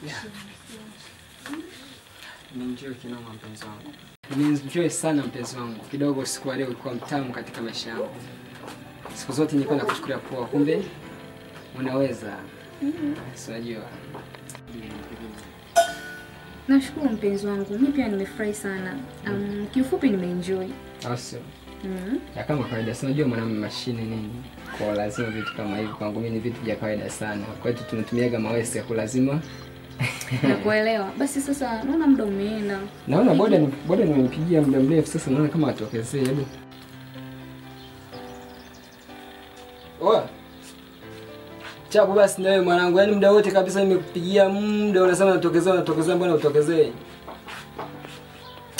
Yeah. Nimeenjoy kinoma mpenzi wangu. Nimeenjoy sana mpenzi wangu. Kidogo siku ya leo ilikuwa mtamu katika maisha yangu. Siku zote nilikuwa nakuchukulia poa, kumbe unaweza. Unajua. Nashukuru mpenzi wangu. Mimi pia nimefurahi sana. Kiufupi nimeenjoy. Awesome. Ya kama kawaida, si unajua mwanamume mashine nini? Kwa lazima vitu kama hivi kwangu mimi ni vitu vya kawaida sana. Kwa hiyo tunatumiaga mawese ya kulazima. Nakuelewa. Basi sasa naona muda umeenda. Naona boda nimempigia muda mrefu sasa, naona kama atokezee. Hebu. Oa. Chapo basi na wewe mwanangu, yani muda wote kabisa nimekupigia muda unasema natokezea mbona utokezee?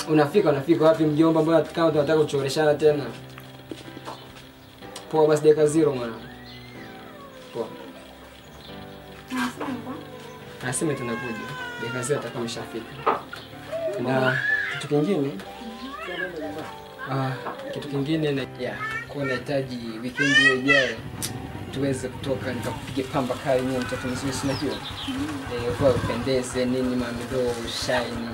Unafika wapi mjomba, mbona kama tunataka kuchoreshana tena? Poa basi dakika 0 mwana. Poa. Nasema tunakuja. Dakika 0 atakuwa ameshafika. Na kitu kingine na kwa nahitaji weekend ijayo tuweze kutoka nikakupiga pamba kali nini mtoto mzuri si unajua. Kwa upendeze nini mamido shine.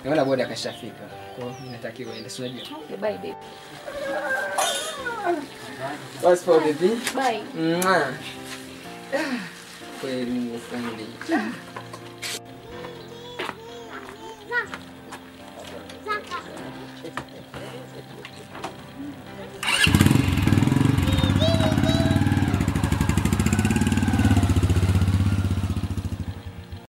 Naona boda akashafika. Kwa hiyo inatakiwa ende si unajua. Okay, bye baby. What's for baby? Bye. Kweli ni friendly.